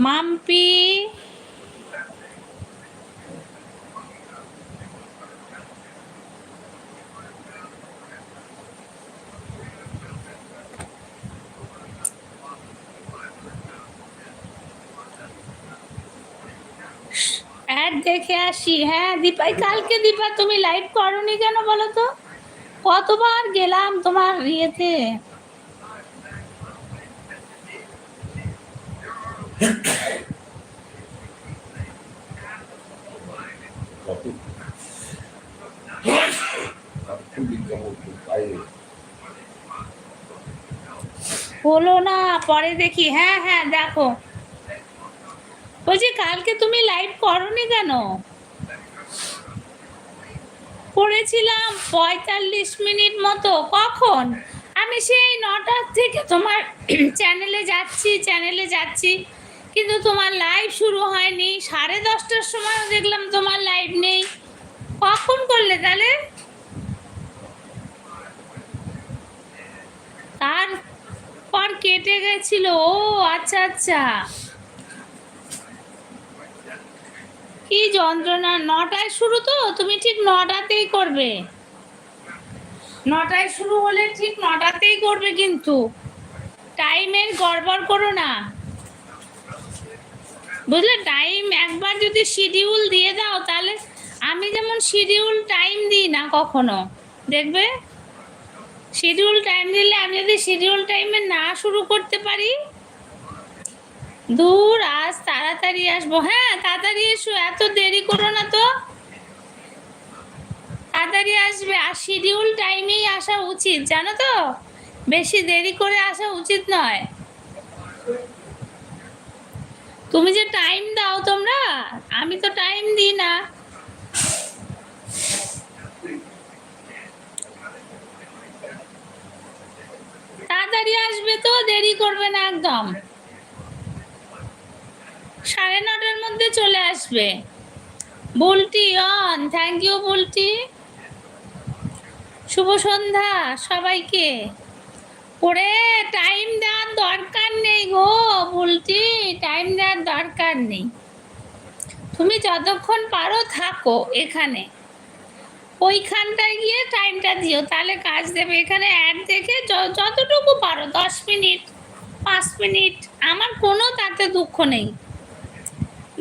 Mampi add দেখে আসি। হ্যাঁ দীপাই, কালকে দীপা তুমি লাইভ করনি কেন বলো তো? কতবার গেলাম তোমার ইয়েতে। বলো না, পরে দেখি। হ্যাঁ হ্যাঁ দেখো, বলছি কালকে তুমি লাইভ করনি কেন? করেছিলাম 45 মিনিট মতো। কখন? আমি সেই 9টার থেকে তোমার চ্যানেলে যাচ্ছি, কিন্তু তোমার লাইভ শুরু হয়নি। 10:30টার সময় দেখলাম তোমার লাইভ নেই। কখন করলে তাহলে? তারপর কেটে গেছিল। ও আচ্ছা আচ্ছা, কি যন্ত্রণা। 9টায় শুরু তো, তুমি ঠিক 9টাতেই করবে। 9টায় শুরু হলে ঠিক 9টাতেই করবে, কিন্তু টাইমের গড়বড় করো না, বুঝলে? টাইম একবার যদি শিডিউল দিয়ে দাও, তাহলে আমি যেমন শিডিউল টাইম দিই না কখনো, দেখবে শিডিউল টাইম দিলে আমি যদি শিডিউল টাইমে না শুরু করতে পারি, দূর আজ তাড়াতাড়ি আসবো। হ্যাঁ তাড়াতাড়ি এসো, এত দেরি করো না তো, তাড়াতাড়ি আসবে। আর শিডিউল টাইমেই আসা উচিত, জানো তো? বেশি দেরি করে আসা উচিত নয়। তুমি যে টাইম দাও তোমরা, আমি তো টাইম দিই না। তাড়াতাড়ি আসবে তো, দেরি করবে না একদম। 9:30টার মধ্যে চলে আসবে। Bulti on, thank you Bulti. শুভ সন্ধ্যা সবাইকে। ওরে টাইম দেওয়ার দরকার নেই গো বুলটি, টাইম দেওয়ার দরকার নেই। তুমি যতক্ষণ পারো থাকো এখানে, ওইখানটায় গিয়ে টাইমটা দিও, তাহলে কাজ দেবে। এখানে অ্যাড দেখে যতটুকু পারো, 10 মিনিট 5 মিনিট, আমার কোনো তাতে দুঃখ নেই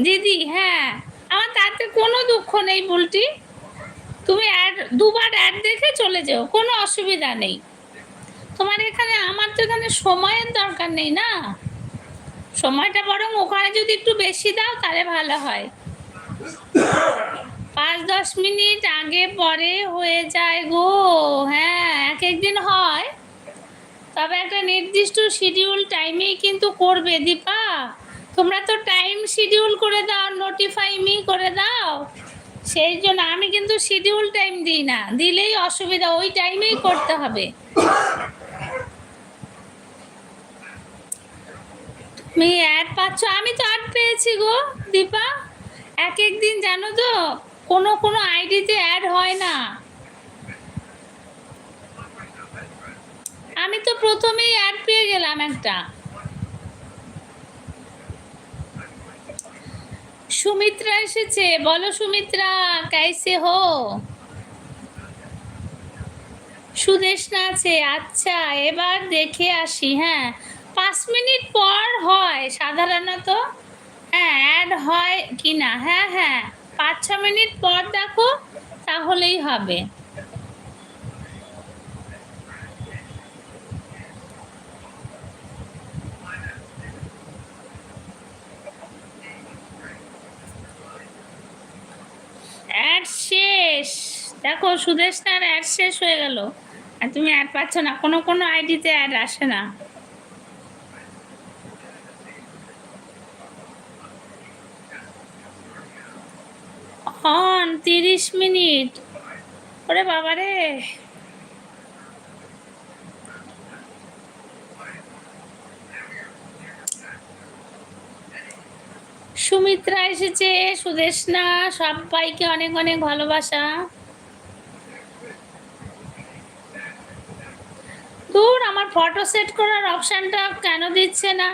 দিদি। হ্যাঁ আমার তাতে কোনো দুঃখ নেই বুলটি। তুমি দুবার অ্যাড দেখে চলে যাও, কোনো অসুবিধা নেই তোমার এখানে। আমার তো এখানে সময়ের দরকার নেই না, সময়টা বরং ওখানে যদি একটু বেশি দাও তাহলে ভালো হয়। 5-10 মিনিট আগে পরে হয়ে যায় গো। হ্যাঁ এক একদিন হয়, তবে একটা নির্দিষ্ট শিডিউল টাইমেই কিন্তু করবে দীপা। তোমরা তো টাইম শিডিউল করে দাও, নোটিফাই মি করে দাও, সেই জন্য আমি কিন্তু শিডিউল টাইম দিই না, দিলেই অসুবিধা, ওই টাইমেই করতে হবে। তুমি অ্যাড পাচ্ছ? আমি তো অ্যাড পেয়েছি গো দীপা। এক একদিন জানো তো কোনো আইডিতে অ্যাড হয় না। আমি তো প্রথমেই অ্যাড পেয়ে গেলাম একটা। সুমিত্রা এসেছে, বলো সুমিত্রা कैसे हो? সুদেশনা আছে, আচ্ছা এবার দেখে আসি। হ্যাঁ 5 মিনিট পর হয় সাধারণত, হ্যাঁ অ্যাড হয় কি না। হ্যাঁ হ্যাঁ 5-6 মিনিট পর দেখো, তাহলেই হবে। অ্যাড শেষ, দেখো সুদেশনার অ্যাড শেষ হয়ে গেল, আর তুমি অ্যাড পাচ্ছ না। কোনো আইডিতে অ্যাড আসে না। অন 30 মিনিট, ওরে বাবারে। সুমিত্রা এসেছে, সুদেশনা, সবাইকে অনেক অনেক ভালোবাসা। দূর আমার ফটো সেট করার অপশানটা কেন দিচ্ছে না?